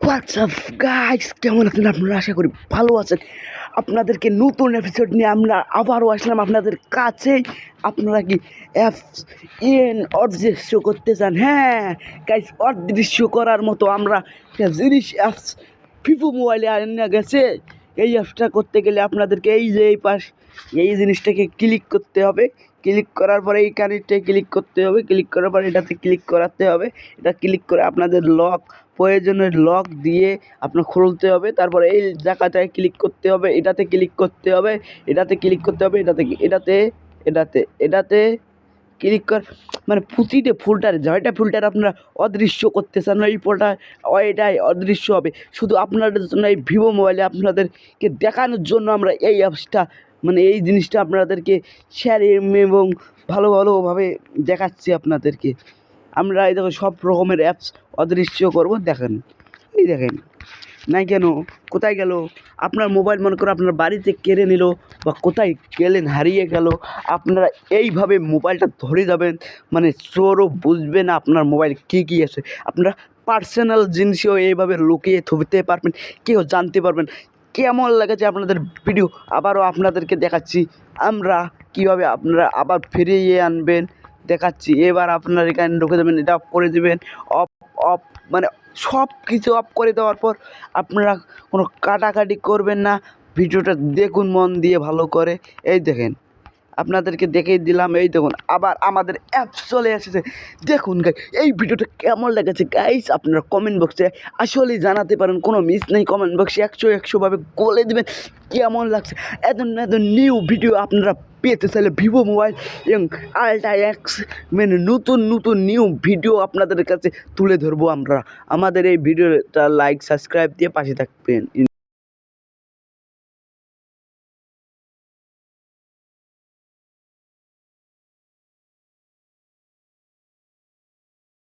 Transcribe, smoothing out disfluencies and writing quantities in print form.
WhatsApp guys, কেমন আছেন আপনারা? আশা করি ভালো আছেন। আপনাদেরকে নতুন এপিসোড নিয়ে আমরা আবারও আসলাম আপনাদের কাছে। আপনারা কি অ্যাপস অদৃশ্য করতে চান? হ্যাঁ গাইস, অদৃশ্য করার মতো আমরা একটা জিনিস অ্যাপস ভিভো মোবাইলে আনা গেছে। এই অ্যাপসটা করতে গেলে আপনাদেরকে এই যে এই জিনিসটাকে ক্লিক করতে হবে। ক্লিক করার পরে এই কানেরটায় ক্লিক করতে হবে। ক্লিক করার পরে এটাতে ক্লিক করাতে হবে। এটা ক্লিক করে আপনাদের প্রয়োজনের লক দিয়ে আপনার খুলতে হবে। তারপরে এই জায়গাটায় ক্লিক করতে হবে, এটাতে ক্লিক করতে হবে, এটাতে ক্লিক করতে হবে, এটাতে ক্লিক কর, মানে প্রতিটা ফোল্ডারে জয়টা ফোল্ডার আপনারা অদৃশ্য করতে চান এই ফোল্ডার এটাই অদৃশ্য হবে। শুধু আপনাদের জন্য এই ভিভো মোবাইলে আপনাদেরকে দেখানোর জন্য আমরা এই অ্যাপসটা, মানে এই জিনিসটা আপনাদেরকে শেয়ার এবং ভালোভাবে দেখাচ্ছি আপনাদেরকে। আমরা এই দেখো সব রকমের অ্যাপস অদৃশ্য করবো। দেখেন, এই দেখেন নাই কেন, কোথায় গেল আপনার মোবাইল? মনে করো আপনার বাড়িতে কেড়ে নিল বা কোথায় গেলেন, হারিয়ে গেল, আপনারা এইভাবে মোবাইলটা ধরে যাবেন, মানে চোরও বুঝবে না আপনার মোবাইল কী আছে। আপনারা পার্সোনাল জিনিসও এইভাবে লুকিয়ে থুবতে পারবেন, কেউ জানতে পারবেন। কেমন লেগেছে আপনাদের ভিডিও আবারও আপনাদেরকে দেখাচ্ছি আমরা কীভাবে আপনারা আবার ফিরিয়ে আনবেন দেখাচ্ছি। এবার আপনার এখানে ঢুকে দেবেন, এটা অফ করে দেবেন। অফ অফ মানে সব কিছু অফ করে দেওয়ার পর আপনারা কোনো কাটাকাটি করবেন না। ভিডিওটা দেখুন মন দিয়ে ভালো করে। এই দেখেন, আপনাদেরকে দেখিয়ে দিলাম। এই দেখুন আবার আমাদের অ্যাপস চলে এসেছে। দেখুন গাইস, এই ভিডিওটা কেমন লেগেছে গাইস আপনারা কমেন্ট বক্সে আসলেই জানাতে পারেন, কোনো মিস নেই। কমেন্ট বক্সে 100 বলে দেবেন কেমন লাগছে। এত নিউ ভিডিও আপনারা পেতে চাইলে ভিভো মোবাইল এবং আলট্রা এক্স, মানে নতুন নিউ ভিডিও আপনাদের কাছে তুলে ধরবো আমরা। আমাদের এই ভিডিওটা লাইক সাবস্ক্রাইব দিয়ে পাশে থাকবেন।